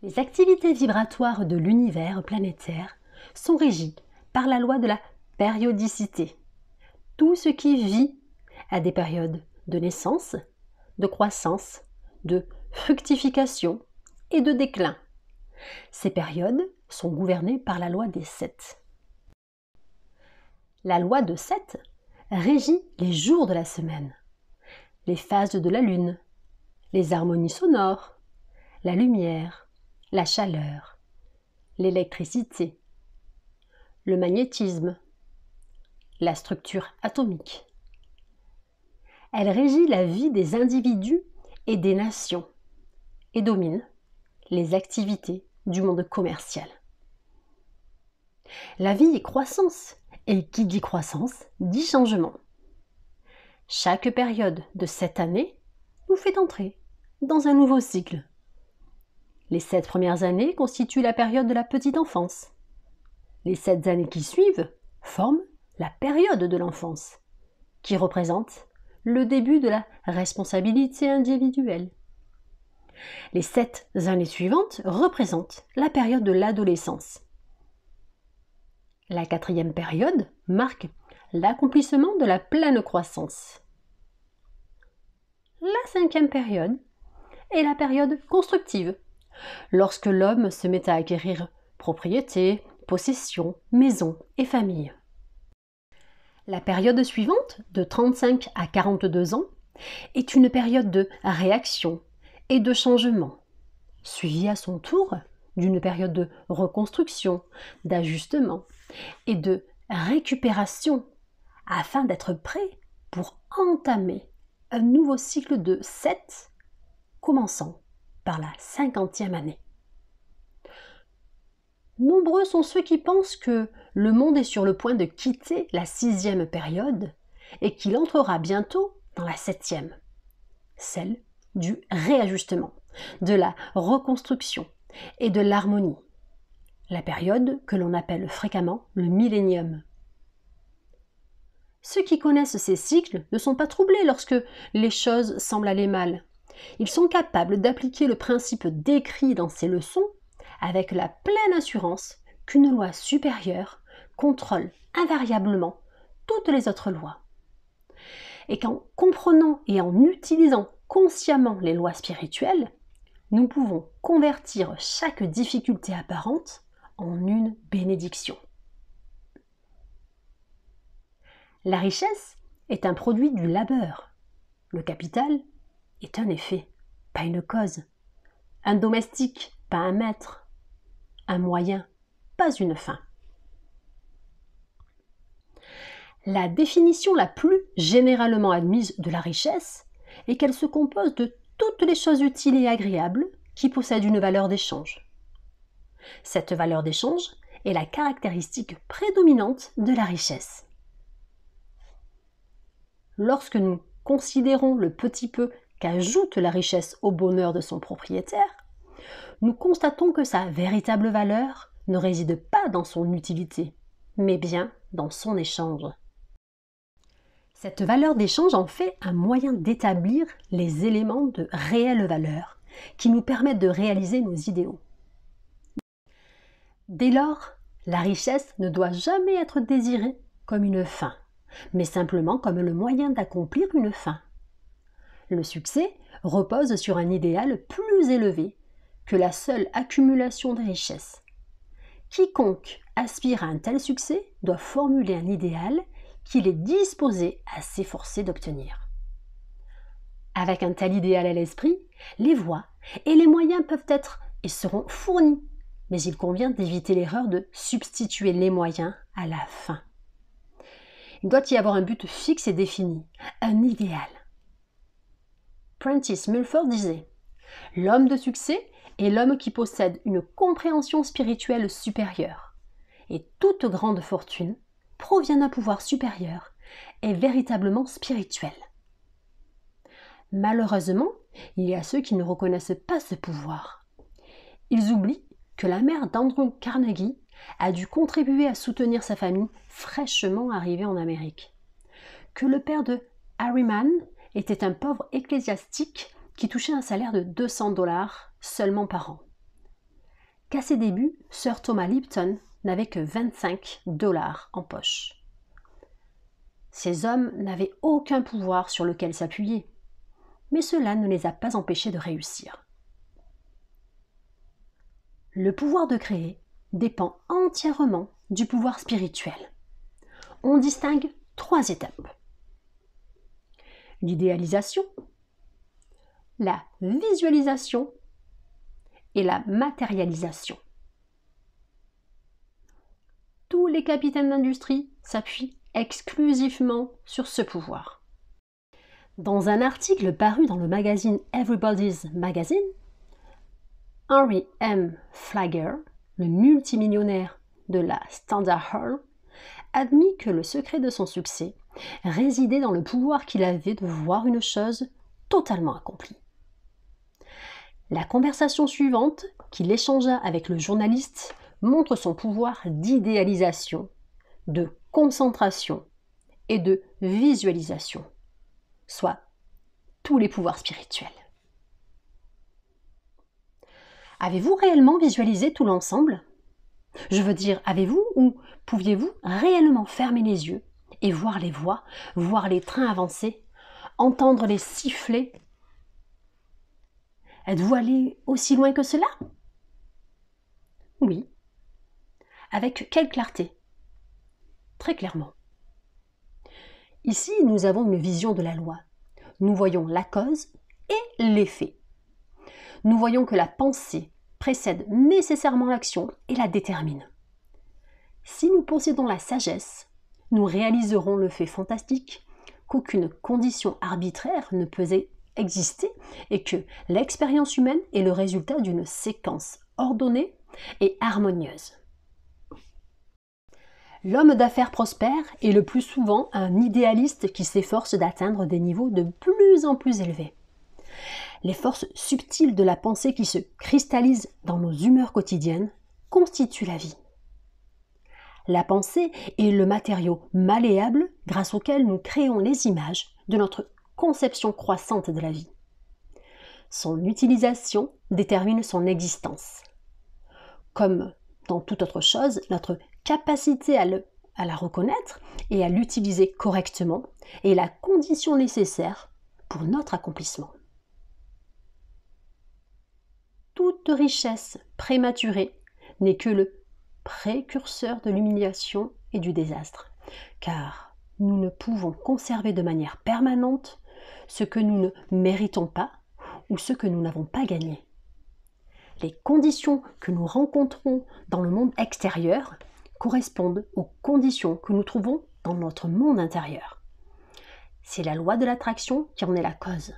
Les activités vibratoires de l'univers planétaire sont régies par la loi de la périodicité. Tout ce qui vit a des périodes de naissance, de croissance, de fructification et de déclin. Ces périodes sont gouvernées par la loi des 7. La loi de 7 régit les jours de la semaine, les phases de la lune, les harmonies sonores, la lumière, la chaleur, l'électricité, le magnétisme, la structure atomique. Elle régit la vie des individus et des nations et domine les activités du monde commercial. La vie est croissance, et qui dit croissance dit changement. Chaque période de cette année nous fait entrer dans un nouveau cycle. Les 7 premières années constituent la période de la petite enfance. Les 7 années qui suivent forment la période de l'enfance, qui représente le début de la responsabilité individuelle. Les 7 années suivantes représentent la période de l'adolescence. La 4e période marque l'accomplissement de la pleine croissance. La 5e période est la période constructive, lorsque l'homme se met à acquérir propriété, possession, maison et famille. La période suivante, de 35 à 42 ans, est une période de réaction et de changement, suivie à son tour d'une période de reconstruction, d'ajustement et de récupération, afin d'être prêt pour entamer un nouveau cycle de 7, commençant par la 50e année. Nombreux sont ceux qui pensent que le monde est sur le point de quitter la 6e période et qu'il entrera bientôt dans la 7e, celle du réajustement, de la reconstruction et de l'harmonie, la période que l'on appelle fréquemment le millénium. Ceux qui connaissent ces cycles ne sont pas troublés lorsque les choses semblent aller mal. Ils sont capables d'appliquer le principe décrit dans ces leçons avec la pleine assurance qu'une loi supérieure contrôle invariablement toutes les autres lois. Et qu'en comprenant et en utilisant consciemment les lois spirituelles, nous pouvons convertir chaque difficulté apparente en une bénédiction. La richesse est un produit du labeur. Le capital est un effet, pas une cause. Un domestique, pas un maître. Un moyen, pas une fin. La définition la plus généralement admise de la richesse est qu'elle se compose de toutes les choses utiles et agréables qui possèdent une valeur d'échange. Cette valeur d'échange est la caractéristique prédominante de la richesse. Lorsque nous considérons le petit peu qu'ajoute la richesse au bonheur de son propriétaire, nous constatons que sa véritable valeur ne réside pas dans son utilité, mais bien dans son échange. Cette valeur d'échange en fait un moyen d'établir les éléments de réelle valeur qui nous permettent de réaliser nos idéaux. Dès lors, la richesse ne doit jamais être désirée comme une fin, mais simplement comme le moyen d'accomplir une fin. Le succès repose sur un idéal plus élevé que la seule accumulation de richesses. Quiconque aspire à un tel succès doit formuler un idéal qu'il est disposé à s'efforcer d'obtenir. Avec un tel idéal à l'esprit, les voies et les moyens peuvent être et seront fournis, mais il convient d'éviter l'erreur de substituer les moyens à la fin. Il doit y avoir un but fixe et défini, un idéal. Prentice Mulford disait « L'homme de succès est l'homme qui possède une compréhension spirituelle supérieure, et toute grande fortune provient d'un pouvoir supérieur et véritablement spirituel. » Malheureusement, il y a ceux qui ne reconnaissent pas ce pouvoir. Ils oublient que la mère d'Andrew Carnegie a dû contribuer à soutenir sa famille fraîchement arrivée en Amérique, que le père de Harriman était un pauvre ecclésiastique qui touchait un salaire de $200 seulement par an. qu'à ses débuts, Sir Thomas Lipton n'avait que 25 $ en poche. Ces hommes n'avaient aucun pouvoir sur lequel s'appuyer, mais cela ne les a pas empêchés de réussir. Le pouvoir de créer dépend entièrement du pouvoir spirituel. On distingue 3 étapes. L'idéalisation, la visualisation et la matérialisation. Tous les capitaines d'industrie s'appuient exclusivement sur ce pouvoir. Dans un article paru dans le magazine Everybody's Magazine, Henry M. Flagler, le multimillionnaire de la Standard Oil, admit que le secret de son succès résidait dans le pouvoir qu'il avait de voir une chose totalement accomplie. La conversation suivante qu'il échangea avec le journaliste montre son pouvoir d'idéalisation, de concentration et de visualisation, soit tous les pouvoirs spirituels. Avez-vous réellement visualisé tout l'ensemble ? Je veux dire, avez-vous ou pouviez-vous réellement fermer les yeux et voir les voies, voir les trains avancer, entendre les sifflets ? Êtes-vous allé aussi loin que cela ? Oui. Avec quelle clarté ? Très clairement. Ici, nous avons une vision de la loi. Nous voyons la cause et l'effet. Nous voyons que la pensée précède nécessairement l'action et la détermine. Si nous possédons la sagesse, nous réaliserons le fait fantastique qu'aucune condition arbitraire ne peut exister et que l'expérience humaine est le résultat d'une séquence ordonnée et harmonieuse. L'homme d'affaires prospère est le plus souvent un idéaliste qui s'efforce d'atteindre des niveaux de plus en plus élevés. Les forces subtiles de la pensée qui se cristallisent dans nos humeurs quotidiennes constituent la vie. La pensée est le matériau malléable grâce auquel nous créons les images de notre conception croissante de la vie. Son utilisation détermine son existence. Comme dans toute autre chose, notre capacité à la reconnaître et à l'utiliser correctement est la condition nécessaire pour notre accomplissement. Toute richesse prématurée n'est que le précurseur de l'humiliation et du désastre, car nous ne pouvons conserver de manière permanente ce que nous ne méritons pas ou ce que nous n'avons pas gagné. Les conditions que nous rencontrons dans le monde extérieur correspondent aux conditions que nous trouvons dans notre monde intérieur. C'est la loi de l'attraction qui en est la cause.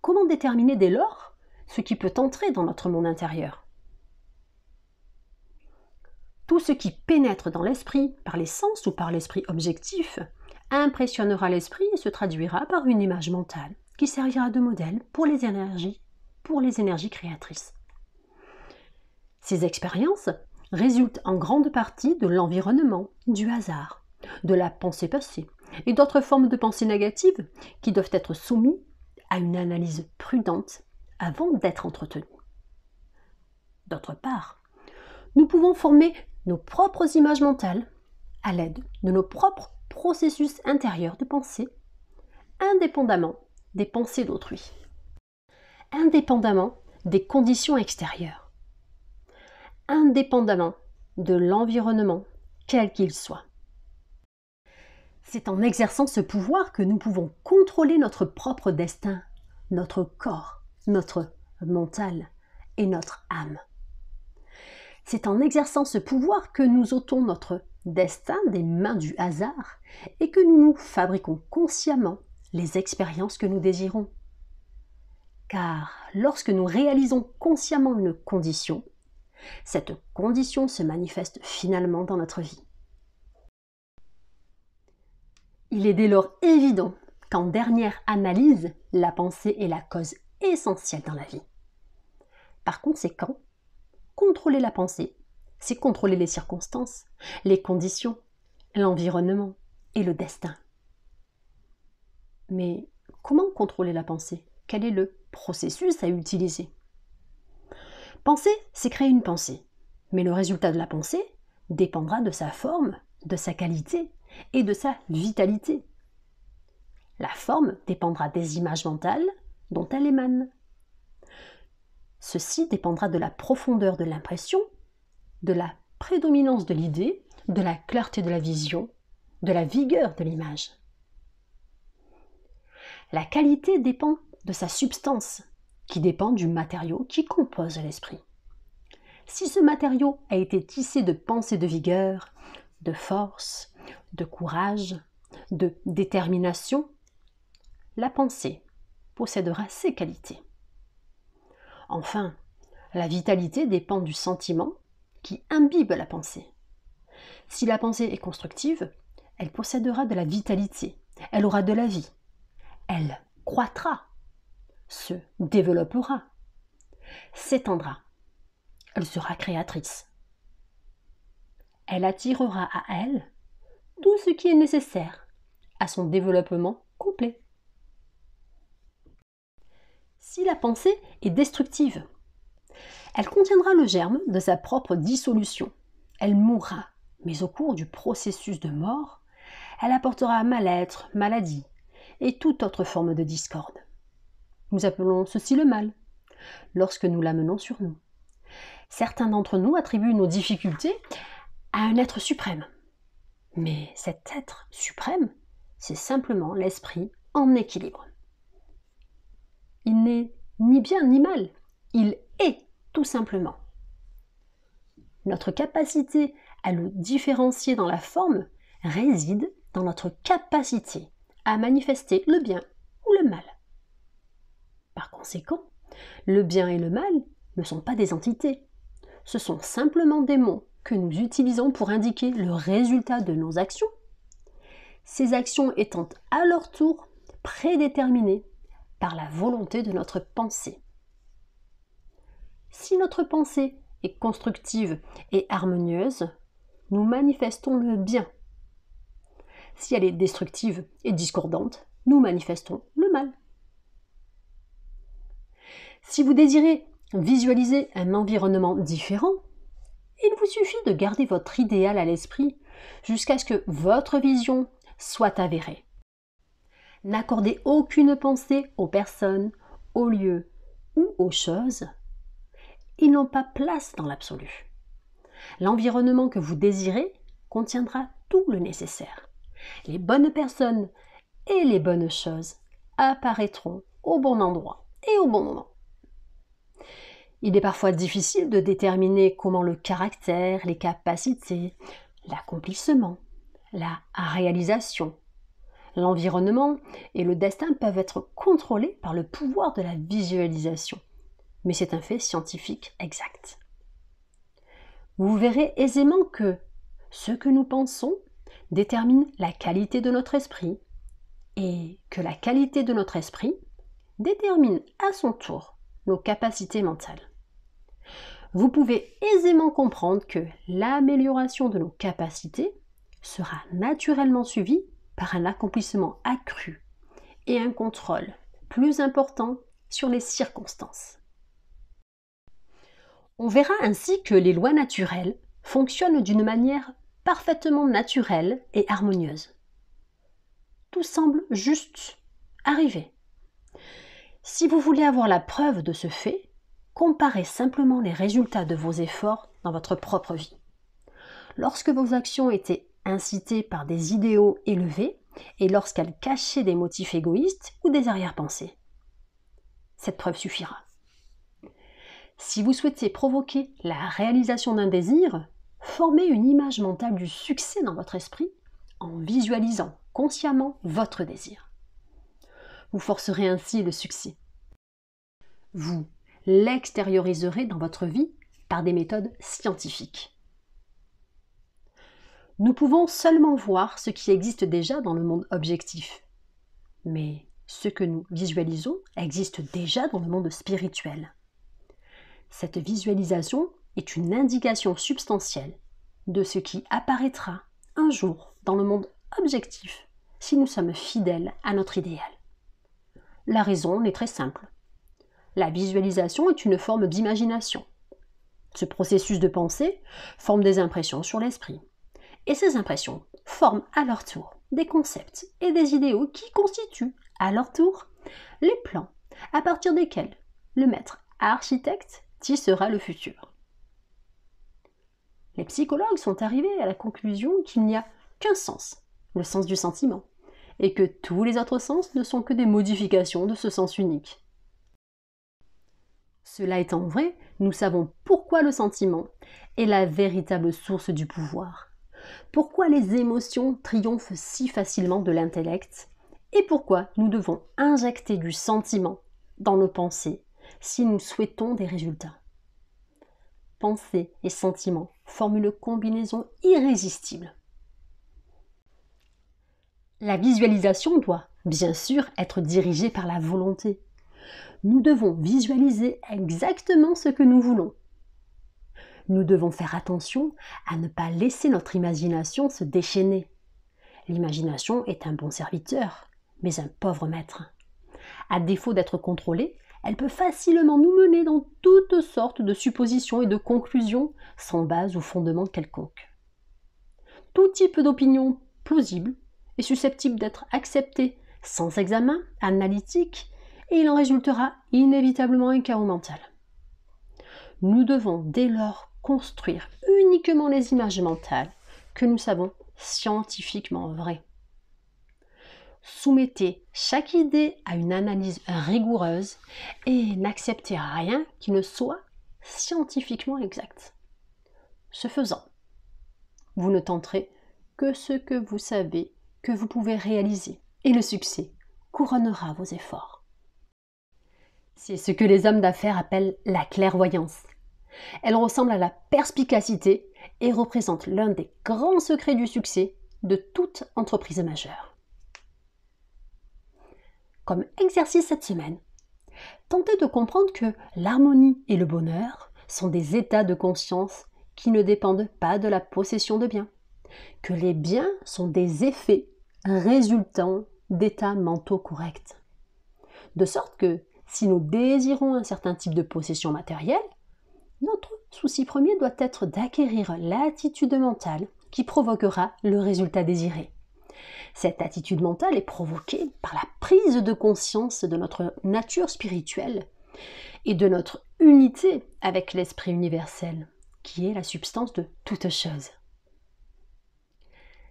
Comment déterminer dès lors ce qui peut entrer dans notre monde intérieur ? Tout ce qui pénètre dans l'esprit par les sens ou par l'esprit objectif impressionnera l'esprit et se traduira par une image mentale qui servira de modèle pour les énergies créatrices. Ces expériences résultent en grande partie de l'environnement, du hasard, de la pensée passée et d'autres formes de pensée négatives qui doivent être soumises à une analyse prudente avant d'être entretenues. D'autre part, nous pouvons former nos propres images mentales à l'aide de nos propres processus intérieurs de pensée, indépendamment des pensées d'autrui, indépendamment des conditions extérieures, indépendamment de l'environnement, quel qu'il soit. C'est en exerçant ce pouvoir que nous pouvons contrôler notre propre destin, notre corps, notre mental et notre âme. C'est en exerçant ce pouvoir que nous ôtons notre destin des mains du hasard et que nous nous fabriquons consciemment les expériences que nous désirons. Car lorsque nous réalisons consciemment une condition, cette condition se manifeste finalement dans notre vie. Il est dès lors évident qu'en dernière analyse, la pensée est la cause essentielle dans la vie. Par conséquent, contrôler la pensée, c'est contrôler les circonstances, les conditions, l'environnement et le destin. Mais comment contrôler la pensée ? Quel est le processus à utiliser ? Penser, c'est créer une pensée. Mais le résultat de la pensée dépendra de sa forme, de sa qualité et de sa vitalité. La forme dépendra des images mentales dont elle émane. Ceci dépendra de la profondeur de l'impression, de la prédominance de l'idée, de la clarté de la vision, de la vigueur de l'image. La qualité dépend de sa substance, qui dépend du matériau qui compose l'esprit. Si ce matériau a été tissé de pensées de vigueur, de force, de courage, de détermination, la pensée possédera ces qualités. Enfin, la vitalité dépend du sentiment qui imbibe la pensée. Si la pensée est constructive, elle possédera de la vitalité, elle aura de la vie, elle croîtra, se développera, s'étendra, elle sera créatrice. Elle attirera à elle tout ce qui est nécessaire à son développement complet. Si la pensée est destructive, elle contiendra le germe de sa propre dissolution. Elle mourra, mais au cours du processus de mort, elle apportera mal-être, maladie et toute autre forme de discorde. Nous appelons ceci le mal, lorsque nous l'amenons sur nous. Certains d'entre nous attribuent nos difficultés à un être suprême. Mais cet être suprême, c'est simplement l'esprit en équilibre. Il n'est ni bien ni mal, il est tout simplement. Notre capacité à le différencier dans la forme réside dans notre capacité à manifester le bien ou le mal. Par conséquent, le bien et le mal ne sont pas des entités. Ce sont simplement des mots que nous utilisons pour indiquer le résultat de nos actions, ces actions étant à leur tour prédéterminées par la volonté de notre pensée. Si notre pensée est constructive et harmonieuse, nous manifestons le bien. Si elle est destructive et discordante, nous manifestons le mal. Si vous désirez visualiser un environnement différent, il vous suffit de garder votre idéal à l'esprit jusqu'à ce que votre vision soit avérée. N'accordez aucune pensée aux personnes, aux lieux ou aux choses. Ils n'ont pas place dans l'absolu. L'environnement que vous désirez contiendra tout le nécessaire. Les bonnes personnes et les bonnes choses apparaîtront au bon endroit et au bon moment. Il est parfois difficile de déterminer comment le caractère, les capacités, l'accomplissement, la réalisation, l'environnement et le destin peuvent être contrôlés par le pouvoir de la visualisation. Mais c'est un fait scientifique exact. Vous verrez aisément que ce que nous pensons détermine la qualité de notre esprit et que la qualité de notre esprit détermine à son tour nos capacités mentales. Vous pouvez aisément comprendre que l'amélioration de nos capacités sera naturellement suivie par un accomplissement accru et un contrôle plus important sur les circonstances. On verra ainsi que les lois naturelles fonctionnent d'une manière parfaitement naturelle et harmonieuse. Tout semble juste arriver. Si vous voulez avoir la preuve de ce fait, comparez simplement les résultats de vos efforts dans votre propre vie. Lorsque vos actions étaient incitées par des idéaux élevés et lorsqu'elles cachaient des motifs égoïstes ou des arrière-pensées. Cette preuve suffira. Si vous souhaitez provoquer la réalisation d'un désir, formez une image mentale du succès dans votre esprit en visualisant consciemment votre désir. Vous forcerez ainsi le succès. Vous l'extérioriserez dans votre vie par des méthodes scientifiques. Nous pouvons seulement voir ce qui existe déjà dans le monde objectif. Mais ce que nous visualisons existe déjà dans le monde spirituel. Cette visualisation est une indication substantielle de ce qui apparaîtra un jour dans le monde objectif si nous sommes fidèles à notre idéal. La raison est très simple. La visualisation est une forme d'imagination. Ce processus de pensée forme des impressions sur l'esprit. Et ces impressions forment à leur tour des concepts et des idéaux qui constituent à leur tour les plans à partir desquels le maître architecte tissera le futur. Les psychologues sont arrivés à la conclusion qu'il n'y a qu'un sens, le sens du sentiment, et que tous les autres sens ne sont que des modifications de ce sens unique. Cela étant vrai, nous savons pourquoi le sentiment est la véritable source du pouvoir, pourquoi les émotions triomphent si facilement de l'intellect, et pourquoi nous devons injecter du sentiment dans nos pensées si nous souhaitons des résultats. Pensée et sentiment forment une combinaison irrésistible. La visualisation doit, bien sûr, être dirigée par la volonté. Nous devons visualiser exactement ce que nous voulons. Nous devons faire attention à ne pas laisser notre imagination se déchaîner. L'imagination est un bon serviteur, mais un pauvre maître. À défaut d'être contrôlée, elle peut facilement nous mener dans toutes sortes de suppositions et de conclusions sans base ou fondement quelconque. Tout type d'opinion plausible est susceptible d'être accepté sans examen analytique et il en résultera inévitablement un chaos mental. Nous devons dès lors construire uniquement les images mentales que nous savons scientifiquement vraies. Soumettez chaque idée à une analyse rigoureuse et n'acceptez rien qui ne soit scientifiquement exact. Ce faisant, vous ne tenterez que ce que vous savez que vous pouvez réaliser et le succès couronnera vos efforts. C'est ce que les hommes d'affaires appellent la clairvoyance. Elle ressemble à la perspicacité et représente l'un des grands secrets du succès de toute entreprise majeure. Comme exercice cette semaine, tentez de comprendre que l'harmonie et le bonheur sont des états de conscience qui ne dépendent pas de la possession de biens, que les biens sont des effets résultant d'états mentaux corrects. De sorte que si nous désirons un certain type de possession matérielle, notre souci premier doit être d'acquérir l'attitude mentale qui provoquera le résultat désiré. Cette attitude mentale est provoquée par la prise de conscience de notre nature spirituelle et de notre unité avec l'esprit universel, qui est la substance de toute chose.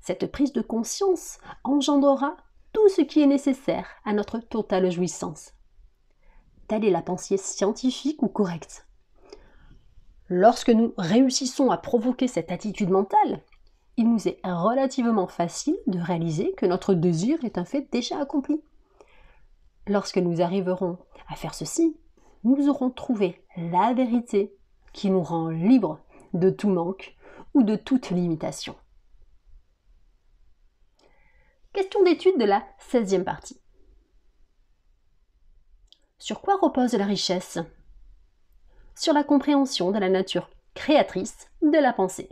Cette prise de conscience engendrera tout ce qui est nécessaire à notre totale jouissance. Telle est la pensée scientifique ou correcte. Lorsque nous réussissons à provoquer cette attitude mentale, il nous est relativement facile de réaliser que notre désir est un fait déjà accompli. Lorsque nous arriverons à faire ceci, nous aurons trouvé la vérité qui nous rend libres de tout manque ou de toute limitation. Question d'étude de la 16e partie. Sur quoi repose la richesse ? Sur la compréhension de la nature créatrice de la pensée.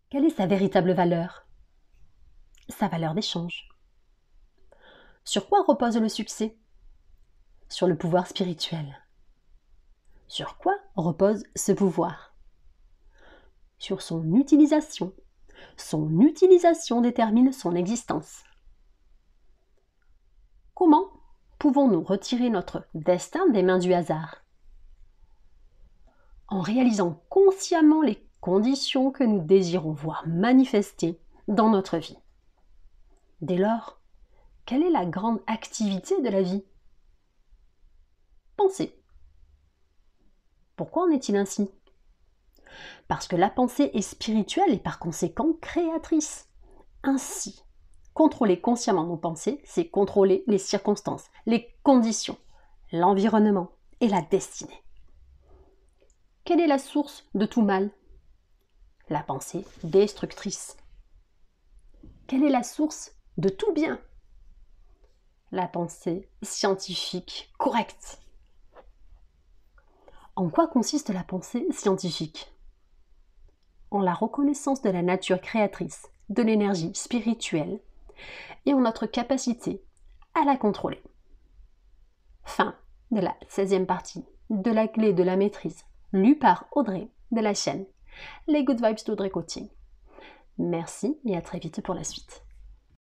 Quelle est sa véritable valeur ? Sa valeur d'échange. Sur quoi repose le succès ? Sur le pouvoir spirituel. Sur quoi repose ce pouvoir ? Sur son utilisation. Son utilisation détermine son existence. Comment pouvons-nous retirer notre destin des mains du hasard ? En réalisant consciemment les conditions que nous désirons voir manifester dans notre vie. Dès lors, quelle est la grande activité de la vie ? Penser. Pourquoi en est-il ainsi ? Parce que la pensée est spirituelle et par conséquent créatrice. Ainsi, contrôler consciemment nos pensées, c'est contrôler les circonstances, les conditions, l'environnement et la destinée. Quelle est la source de tout mal ? La pensée destructrice. Quelle est la source de tout bien ? La pensée scientifique correcte. En quoi consiste la pensée scientifique ? En la reconnaissance de la nature créatrice, de l'énergie spirituelle et en notre capacité à la contrôler. Fin de la 16e partie de la clé de la maîtrise lu par Audrey de la chaîne Les Good Vibes d'Audrey Coaching. Merci et à très vite pour la suite.